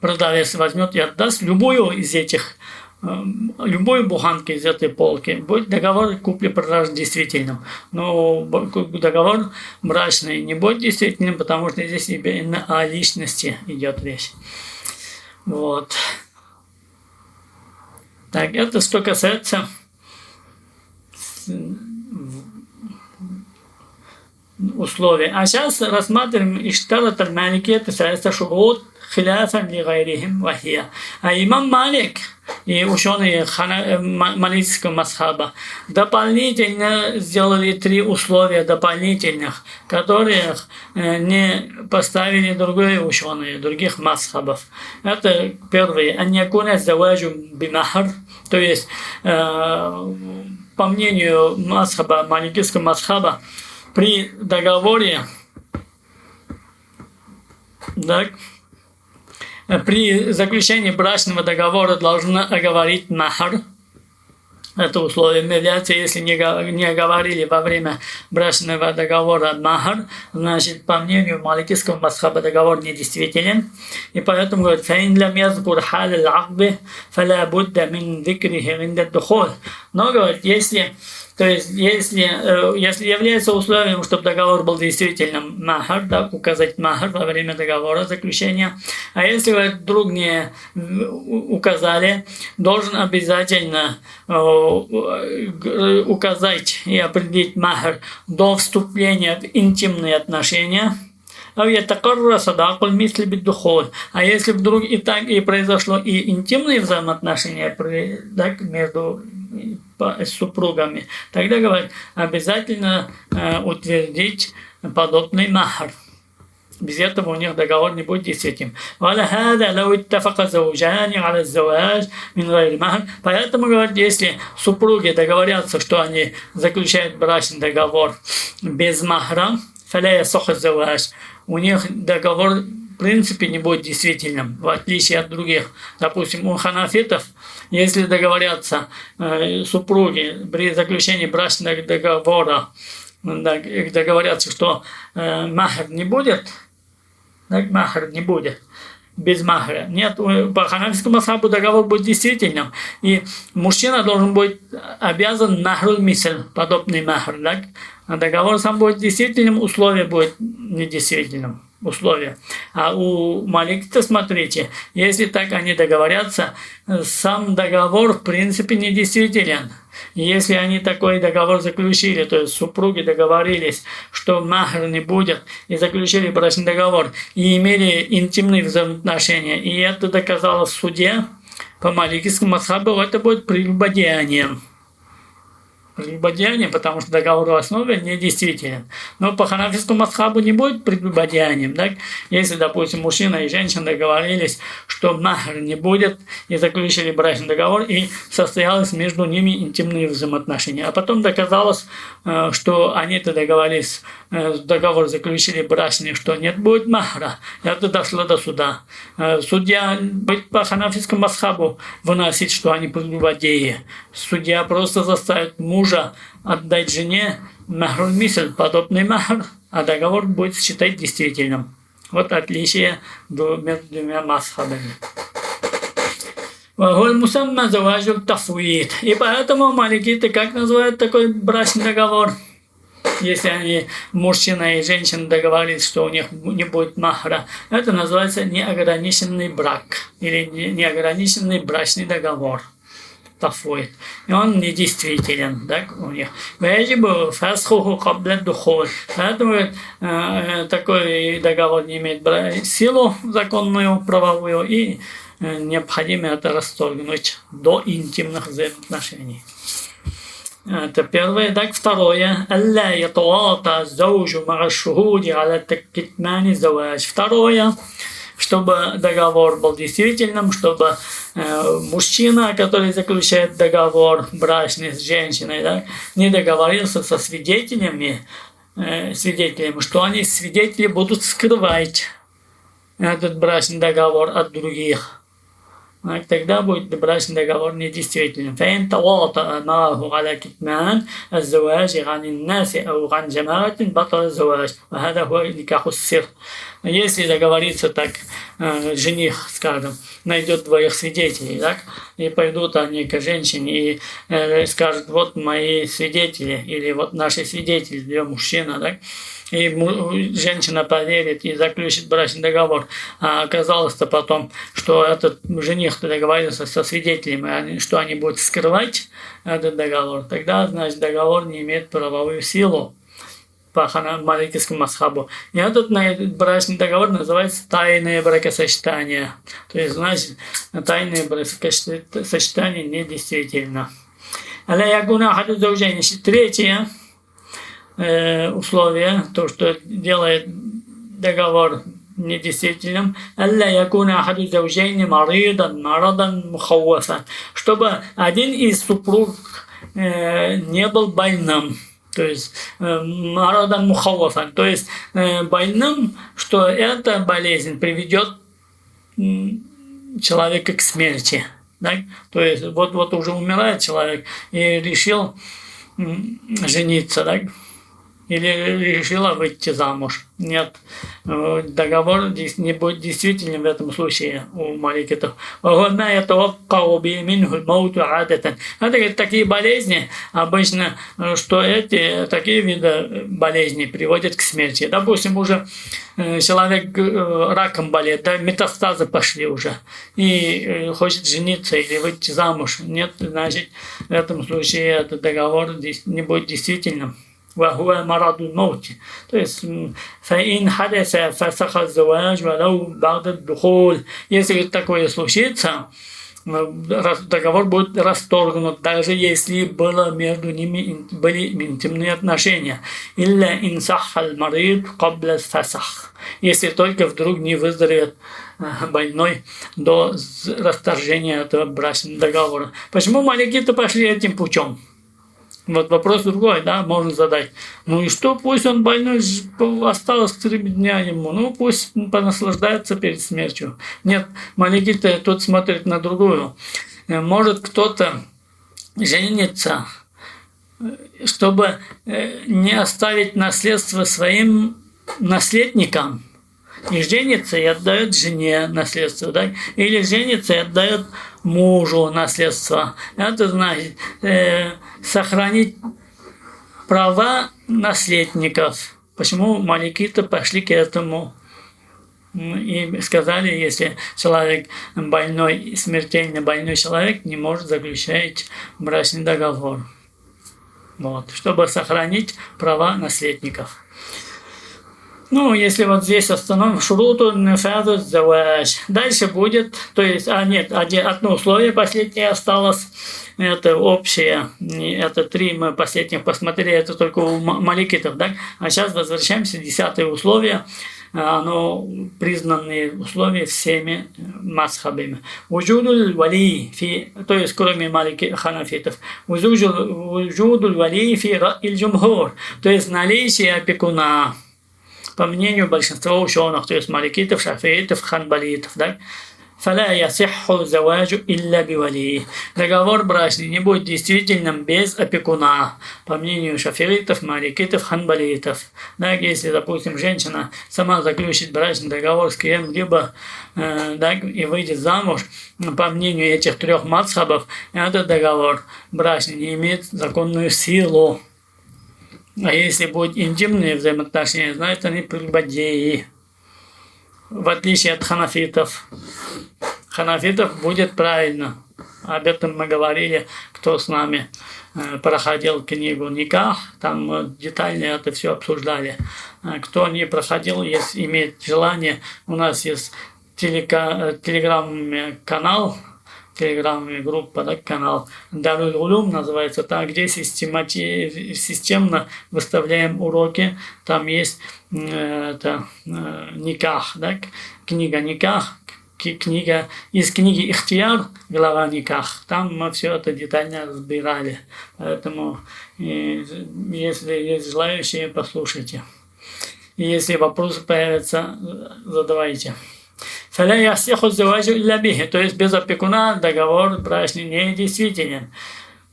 продавец возьмет и отдаст любую из этих любой буханки из этой полки, будет договор купли-продажи действительным. Но договор брачный не будет действительным, потому что здесь именно о личности идет речь. Вот. Так, это что касается условия. А сейчас рассматриваем иштарат аль-маликия тасалиса шурут хиляфан ли гайрихим вахия. А имам Малик и ученые маликского масхаба дополнительно сделали 3 условия дополнительных, которых не поставили другие ученые других масхабов. Это первое. Аньякуна заваджу бимахар, то есть по мнению масхаба, маликского масхаба, при договоре, так, при заключении брачного договора должна оговорить махар. Это условие является, если не оговорили во время брачного договора махар, значит, по мнению маликского масхаба, договор недействителен. И поэтому говорит, «Фаин лям язкур халь аль-акби, фаля будда мин викрихи риндат духол». Но, говорит, если является условием, чтобы договор был действительным махар, да, указать махар во время договора заключения, а если вы вдруг не указали, должен обязательно указать и определить махар до вступления в интимные отношения. А если вдруг и так и произошло и интимные взаимоотношения, так, между супругами, тогда, говорят, обязательно утвердить подобный махар. Без этого у них договор не будет действительным. Поэтому, говорят, если супруги договорятся, что они заключают брачный договор без махра, у них договор в принципе не будет действительным, в отличие от других. Допустим, у ханафитов, если договорятся супруги при заключении брачного договора, договорятся, что махр не будет, так, махр не будет, без махра. Нет, по ханафитскому масхабу договор будет действительным, и мужчина должен быть обязан нахруль мисль, подобный махр, так? А договор сам будет действительным, условие будет недействительным. Условия. А у маликитов, смотрите, если так они договорятся, сам договор в принципе недействителен. Если они такой договор заключили, то есть супруги договорились, что махр не будет, и заключили брачный договор, и имели интимные взаимоотношения, и это доказалось в суде, по маликитскому масхабу, это будет прелюбодеянием. Прелюбодеянием, потому что договор в основе недействителен. Но по ханафитскому масхабу не будет прелюбодеянием. Так? Если, допустим, мужчина и женщина договорились, что махр не будет, и заключили брачный договор, и состоялось между ними интимные взаимоотношения. А потом доказалось, что они-то договорились, договор заключили брачный, что нет будет махра. Это дошло до суда. Судья по ханафитскому масхабу выносит, что они прелюбодеи. Судья просто заставит мужа отдать жене махруль мисль, подобный махр, а договор будет считать действительным. Вот отличие между двумя масхабами. И поэтому маликиты как называют такой брачный договор? Если они, мужчина и женщина, договорились, что у них не будет махра, это называется неограниченный брак или неограниченный брачный договор. Тафуит. И он недействителен, так, у них. Поэтому такой договор не имеет силу законную, правовую, и необходимо это расторгнуть до интимных взаимоотношений. Это первое. Так, второе. Второе, чтобы договор был действительным, чтобы мужчина, который заключает договор брачный с женщиной, да, не договорился со свидетелями, что они, свидетели, будут скрывать этот брачный договор от других. Тогда будет брачный договор недействительным. فإن تواطأ معه على كتمان الزواج عن الناس أو عن جماعة بطل الزواج وهذا هو نكاح السر. Если договорится так, жених, скажем, найдет 2 свидетелей, так, и пойдут они к женщине и скажут: вот мои свидетели, или вот наши свидетели, 2 мужчины, так, и женщина поверит и заключит брачный договор. А оказалось-то потом, что этот жених договорился со свидетелями, что они будут скрывать этот договор, тогда, значит, договор не имеет правовую силу. по маликийскому масхабу. И этот брачный договор называется тайное бракосочетание. То есть, значит, тайное бракосочетание недействительно. Третье условие, то, что делает договор недействительным, чтобы один из супруг не был больным. То есть марадан мухавафан, то есть больным, что эта болезнь приведет человека к смерти. Да? То есть вот уже умирает человек и решил жениться, да? Или решила выйти замуж. Нет, договор не будет действительным в этом случае у маликитов. Это такие болезни, обычно, что такие виды болезней приводят к смерти. Допустим, уже человек раком болеет, да, метастазы пошли уже, и хочет жениться или выйти замуж. Нет, значит, в этом случае этот договор не будет действительным. وهو مرض الموت. То есть فإن حدث فسخ الزواج ولو بعد الدخول. Если такое случится, договор будет расторгнут, даже если было между ними были интимные отношения. إلا إن صح المريض قبل الفسخ. Если только вдруг не выздоровеет больной до расторжения этого брачного договора. Почему маликиты пошли этим путем? Вот вопрос другой, да, можно задать. Ну и что, пусть он больной, осталось 3 дня ему, ну пусть понаслаждается перед смертью. Нет, маликиты тут смотрят на другую. Может кто-то женится, чтобы не оставить наследство своим наследникам. И женится и отдает жене наследство, да? Или женится и отдает мужу наследство. Это значит сохранить права наследников. Почему маликиты пошли к этому? И сказали, если человек больной, смертельно больной человек, не может заключать брачный договор. Вот, чтобы сохранить права наследников. Ну, если вот здесь остановим шуруту нафаду заваж. Дальше будет, то есть, одно условие последнее осталось, это общее, это 3 мы последних посмотрели, это только у маликитов, да? А сейчас возвращаемся, 10-е условие, оно признанные условия всеми масхабами. Вуджудуль вали, то есть кроме ханафитов, вуджудуль вали фи ра'иль джумхур, то есть наличие опекуна. По мнению большинства ученых, то есть маликитов, шафиитов, ханбалитов, да? فلا يصح الزواج إلا بولي. Договор брачный не будет действительным без опекуна. По мнению шафиитов, маликитов, ханбалитов. Да, если, допустим, женщина сама заключит брачный договор с кем-либо, да, и выйдет замуж, по мнению этих 3 мазхабов, этот договор брачный не имеет законную силу. А если будут интимные взаимоотношения, значит, они прелюбодеи. В отличие от ханафитов. Ханафитов будет правильно. Об этом мы говорили, кто с нами проходил книгу Никах, там детально это все обсуждали. Кто не проходил, если имеет желание, у нас есть телеграм-канал, телеграм группа, да, канал Даруль Улум называется, там, где системно выставляем уроки, там есть Никах, да, книга Никах, книга из книги Ихтияр, глава Никах, там мы все это детально разбирали, поэтому если есть желающие, послушайте. И если вопросы появятся, задавайте. فلا يصح الزواج إلا به, то есть без опекуна договор брачный не действителен.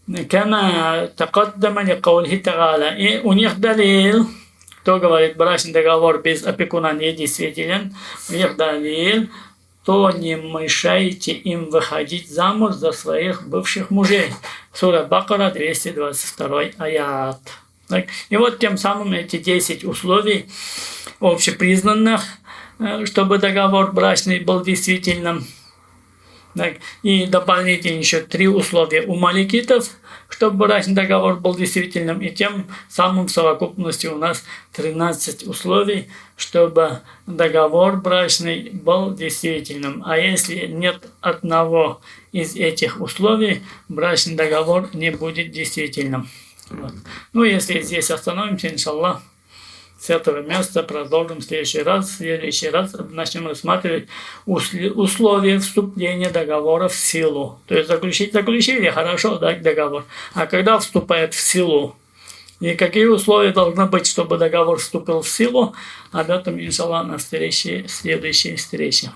كما تقدم لقوله تعالى. И у них далил, кто говорит брачный договор без опекуна не действителен, у них далил, то не мешайте им выходить замуж за своих бывших мужей. Сура Бакара, 222 аят. Так. И вот тем самым эти 10 условий общепризнанных, чтобы договор брачный был действительным. Так, и дополнительно еще 3 условия у маликитов, чтобы брачный договор был действительным, и тем самым в совокупности у нас 13 условий, чтобы договор брачный был действительным. А если нет одного из этих условий, брачный договор не будет действительным. Вот. Ну, если здесь остановимся, иншаллах, с этого места продолжим в следующий раз. В следующий раз начнем рассматривать условия вступления договора в силу. То есть заключили, хорошо, да, договор. А когда вступает в силу? И какие условия должны быть, чтобы договор вступил в силу? Об этом, иншаллах, на следующей встрече.